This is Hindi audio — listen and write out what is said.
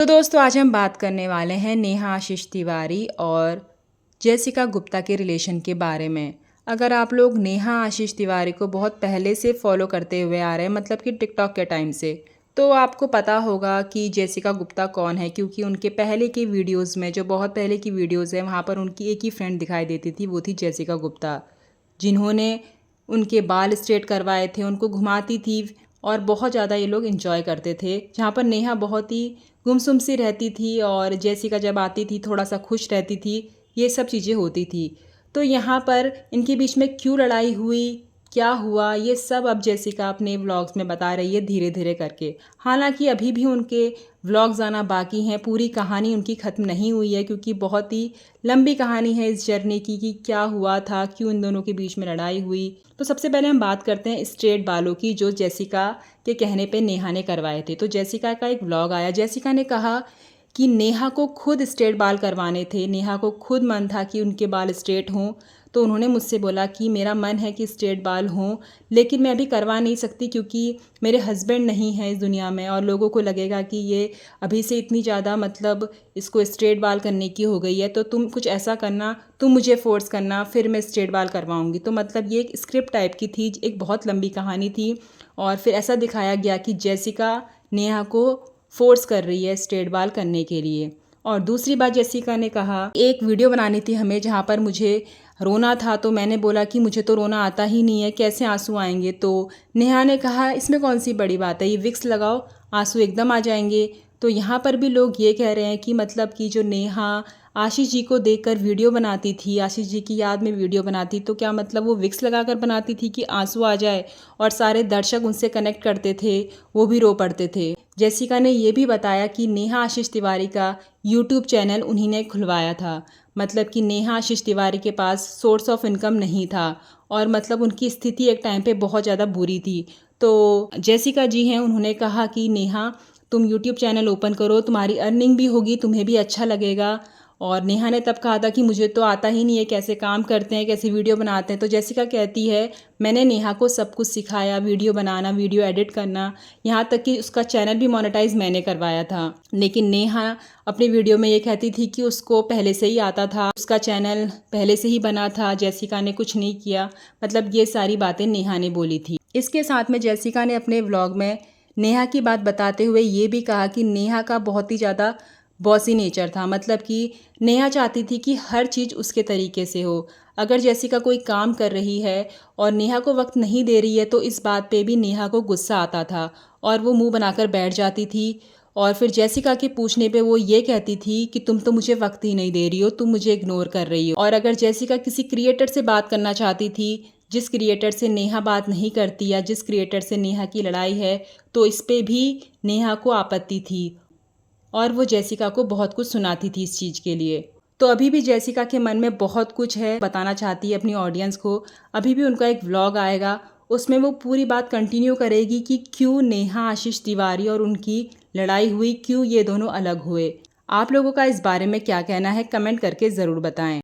तो दोस्तों आज हम बात करने वाले हैं नेहा आशीष तिवारी और जेसिका गुप्ता के रिलेशन के बारे में। अगर आप लोग नेहा आशीष तिवारी को बहुत पहले से फॉलो करते हुए आ रहे हैं, मतलब कि टिकटॉक के टाइम से, तो आपको पता होगा कि जेसिका गुप्ता कौन है, क्योंकि उनके पहले की वीडियोस में, जो बहुत पहले की वीडियोस हैं, वहाँ पर उनकी एक ही फ्रेंड दिखाई देती थी, वो थी जेसिका गुप्ता, जिन्होंने उनके बाल स्ट्रेट करवाए थे, उनको घुमाती थी और बहुत ज़्यादा ये लोग इन्जॉय करते थे। जहाँ पर नेहा बहुत ही गुमसुम सी रहती थी और जेसिका जब आती थी थोड़ा सा खुश रहती थी, ये सब चीज़ें होती थी। तो यहाँ पर इनके बीच में क्यों लड़ाई हुई, क्या हुआ, ये सब अब जेसिका अपने व्लॉग्स में बता रही है धीरे धीरे करके। हालांकि अभी भी उनके व्लॉग्स आना बाकी हैं, पूरी कहानी उनकी ख़त्म नहीं हुई है, क्योंकि बहुत ही लंबी कहानी है इस जर्नी की कि क्या हुआ था, क्यों इन दोनों के बीच में लड़ाई हुई। तो सबसे पहले हम बात करते हैं स्ट्रेट बालों की, जो जेसिका के कहने पे नेहा ने करवाए थे। तो जेसिका का एक व्लॉग आया, जेसिका ने कहा कि नेहा को खुद स्ट्रेट बाल करवाने थे, नेहा को खुद मन था कि उनके बाल स्ट्रेट हों। तो उन्होंने मुझसे बोला कि मेरा मन है कि स्ट्रेट बाल हों, लेकिन मैं अभी करवा नहीं सकती क्योंकि मेरे हस्बैंड नहीं हैं इस दुनिया में, और लोगों को लगेगा कि ये अभी से इतनी ज़्यादा मतलब इसको स्ट्रेट बाल करने की हो गई है, तो तुम कुछ ऐसा करना, तुम मुझे फ़ोर्स करना, फिर मैं स्ट्रेट बाल करवाऊँगी। तो मतलब ये एक स्क्रिप्ट टाइप की थी, एक बहुत लंबी कहानी थी, और फिर ऐसा दिखाया गया कि जेसिका नेहा को फोर्स कर रही है स्ट्रेट बाल करने के लिए। और दूसरी बात जेसिका ने कहा, एक वीडियो बनानी थी हमें जहाँ पर मुझे रोना था, तो मैंने बोला कि मुझे तो रोना आता ही नहीं है, कैसे आंसू आएंगे। तो नेहा ने कहा इसमें कौन सी बड़ी बात है, ये विक्स लगाओ, आंसू एकदम आ जाएंगे। तो यहाँ पर भी लोग ये कह रहे हैं कि मतलब कि जो नेहा आशीष जी को देखकर वीडियो बनाती थी, आशीष जी की याद में वीडियो बनाती, तो क्या मतलब वो विक्स लगाकर बनाती थी कि आंसू आ जाए, और सारे दर्शक उनसे कनेक्ट करते थे, वो भी रो पड़ते थे। जेसिका ने ये भी बताया कि नेहा आशीष तिवारी का यूट्यूब चैनल उन्हीं ने खुलवाया था, मतलब कि नेहा आशीष तिवारी के पास सोर्स ऑफ इनकम नहीं था, और मतलब उनकी स्थिति एक टाइम पे बहुत ज़्यादा बुरी थी। तो जेसिका जी हैं, उन्होंने कहा कि नेहा तुम यूट्यूब चैनल ओपन करो, तुम्हारी अर्निंग भी होगी, तुम्हें भी अच्छा लगेगा। और नेहा ने तब कहा था कि मुझे तो आता ही नहीं है, कैसे काम करते हैं, कैसे वीडियो बनाते हैं। तो जेसिका कहती है मैंने नेहा को सब कुछ सिखाया, वीडियो बनाना, वीडियो एडिट करना, यहाँ तक कि उसका चैनल भी मोनेटाइज मैंने करवाया था। लेकिन नेहा अपनी वीडियो में ये कहती थी कि उसको पहले से ही आता था, उसका चैनल पहले से ही बना था, जेसिका ने कुछ नहीं किया। मतलब ये सारी बातें नेहा ने बोली थी। इसके साथ में जेसिका ने अपने व्लॉग में नेहा की बात बताते हुए ये भी कहा कि नेहा का बहुत ही ज़्यादा बॉसी नेचर था, मतलब कि नेहा चाहती थी कि हर चीज़ उसके तरीके से हो। अगर जेसिका कोई काम कर रही है और नेहा को वक्त नहीं दे रही है, तो इस बात पे भी नेहा को गुस्सा आता था और वो मुंह बनाकर बैठ जाती थी। और फिर जेसिका के पूछने पे वो ये कहती थी कि तुम तो मुझे वक्त ही नहीं दे रही हो, तुम मुझे इग्नोर कर रही हो। और अगर जेसिका किसी क्रिएटर से बात करना चाहती थी, जिस क्रिएटर से नेहा बात नहीं करती या जिस क्रिएटर से नेहा की लड़ाई है, तो इस पे भी नेहा को आपत्ति थी और वो जेसिका को बहुत कुछ सुनाती थी इस चीज़ के लिए। तो अभी भी जेसिका के मन में बहुत कुछ है, बताना चाहती है अपनी ऑडियंस को। अभी भी उनका एक व्लॉग आएगा, उसमें वो पूरी बात कंटिन्यू करेगी कि क्यों नेहा आशीष तिवारी और उनकी लड़ाई हुई, क्यों ये दोनों अलग हुए। आप लोगों का इस बारे में क्या कहना है, कमेंट करके ज़रूर बताएं।